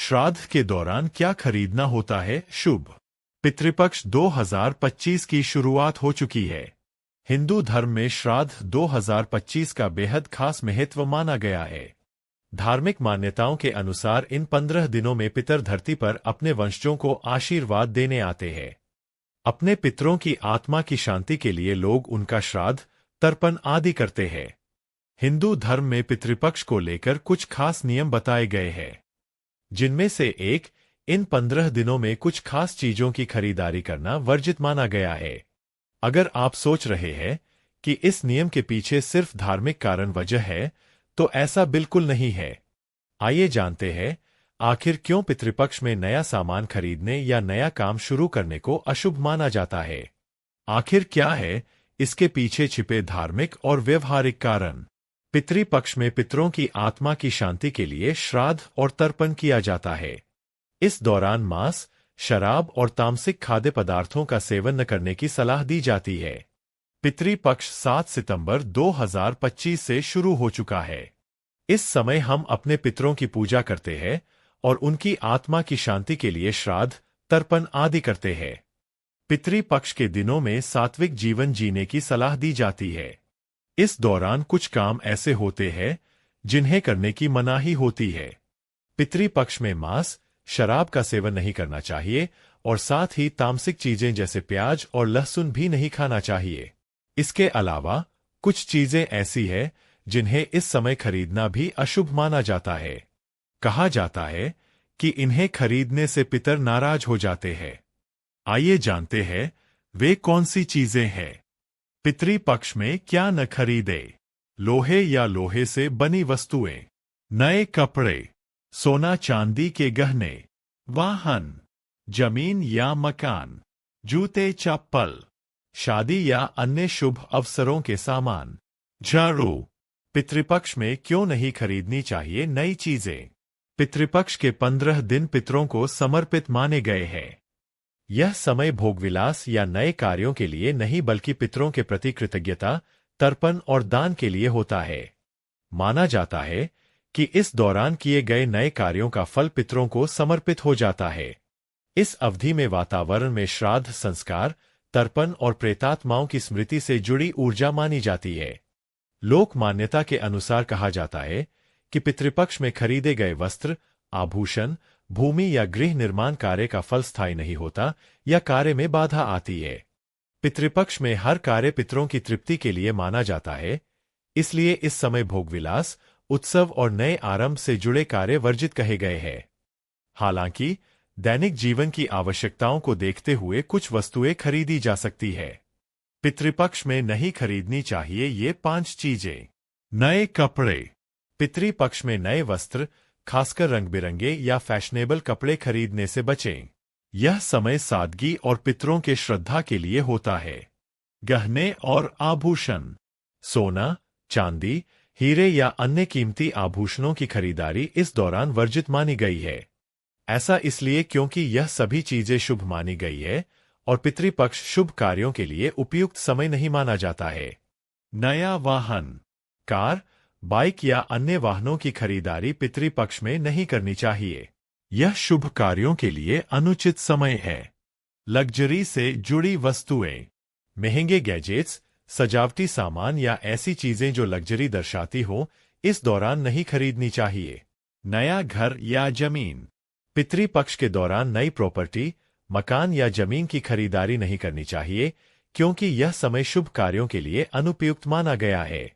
श्राद्ध के दौरान क्या खरीदना होता है शुभ? पितृपक्ष 2025 की शुरुआत हो चुकी है। हिंदू धर्म में श्राद्ध 2025 का बेहद खास महत्व माना गया है। धार्मिक मान्यताओं के अनुसार इन 15 दिनों में पितर धरती पर अपने वंशजों को आशीर्वाद देने आते हैं। अपने पितरों की आत्मा की शांति के लिए लोग उनका श्राद्ध, तर्पण आदि करते हैं। हिंदू धर्म में पितृपक्ष को लेकर कुछ खास नियम बताए गए हैं, जिनमें से एक, इन 15 दिनों में कुछ खास चीजों की खरीदारी करना वर्जित माना गया है। अगर आप सोच रहे हैं कि इस नियम के पीछे सिर्फ धार्मिक कारण वजह है, तो ऐसा बिल्कुल नहीं है। आइए जानते हैं आखिर क्यों पितृपक्ष में नया सामान खरीदने या नया काम शुरू करने को अशुभ माना जाता है। आखिर क्या है इसके पीछे छिपे धार्मिक और व्यवहारिक कारण। पितृपक्ष में पितरों की आत्मा की शांति के लिए श्राद्ध और तर्पण किया जाता है। इस दौरान मांस, शराब और तामसिक खाद्य पदार्थों का सेवन न करने की सलाह दी जाती है। पितृपक्ष 7 सितंबर 2025 से शुरू हो चुका है। इस समय हम अपने पितरों की पूजा करते हैं और उनकी आत्मा की शांति के लिए श्राद्ध, तर्पण आदि करते हैं। पितृपक्ष के दिनों में सात्विक जीवन जीने की सलाह दी जाती है। इस दौरान कुछ काम ऐसे होते हैं जिन्हें करने की मनाही होती है। पितृपक्ष में मांस, शराब का सेवन नहीं करना चाहिए और साथ ही तामसिक चीजें जैसे प्याज और लहसुन भी नहीं खाना चाहिए। इसके अलावा कुछ चीजें ऐसी हैं जिन्हें इस समय खरीदना भी अशुभ माना जाता है। कहा जाता है कि इन्हें खरीदने से पितर नाराज हो जाते हैं। आइए जानते हैं वे कौन सी चीजें हैं। पितृपक्ष में क्या न खरीदे। लोहे या लोहे से बनी वस्तुएं, नए कपड़े, सोना चांदी के गहने, वाहन, जमीन या मकान, जूते चप्पल, शादी या अन्य शुभ अवसरों के सामान। झाड़ू। पितृपक्ष में क्यों नहीं खरीदनी चाहिए नई चीजें। पितृपक्ष के 15 दिन पितरों को समर्पित माने गए हैं। यह समय भोगविलास या नए कार्यों के लिए नहीं बल्कि पितरों के प्रति कृतज्ञता, तर्पण और दान के लिए होता है। माना जाता है कि इस दौरान किए गए नए कार्यों का फल पितरों को समर्पित हो जाता है। इस अवधि में वातावरण में श्राद्ध संस्कार, तर्पण और प्रेतात्माओं की स्मृति से जुड़ी ऊर्जा मानी जाती है। लोक मान्यता के अनुसार कहा जाता है कि पितृपक्ष में खरीदे गए वस्त्र, आभूषण, भूमि या गृह निर्माण कार्य का फल स्थायी नहीं होता या कार्य में बाधा आती है। पितृपक्ष में हर कार्य पितरों की तृप्ति के लिए माना जाता है, इसलिए इस समय भोगविलास, उत्सव और नए आरंभ से जुड़े कार्य वर्जित कहे गए हैं। हालांकि दैनिक जीवन की आवश्यकताओं को देखते हुए कुछ वस्तुएं खरीदी जा सकती है। पितृपक्ष में नहीं खरीदनी चाहिए ये 5 चीजें। नए कपड़े। पितृपक्ष में नए वस्त्र, खासकर रंग-बिरंगे या फैशनेबल कपड़े खरीदने से बचें। यह समय सादगी और पितरों के श्रद्धा के लिए होता है। गहने और आभूषण। सोना, चांदी, हीरे या अन्य कीमती आभूषणों की खरीदारी इस दौरान वर्जित मानी गई है। ऐसा इसलिए क्योंकि यह सभी चीजें शुभ मानी गई है और पितृपक्ष शुभ कार्यों के लिए उपयुक्त समय नहीं माना जाता है। नया वाहन। कार, बाइक या अन्य वाहनों की खरीदारी पितृपक्ष में नहीं करनी चाहिए। यह शुभ कार्यों के लिए अनुचित समय है। लग्जरी से जुड़ी वस्तुएं। महंगे गैजेट्स, सजावटी सामान या ऐसी चीजें जो लग्जरी दर्शाती हो, इस दौरान नहीं खरीदनी चाहिए। नया घर या जमीन। पितृपक्ष के दौरान नई प्रॉपर्टी, मकान या जमीन की खरीदारी नहीं करनी चाहिए, क्योंकि यह समय शुभ कार्यों के लिए अनुपयुक्त माना गया है।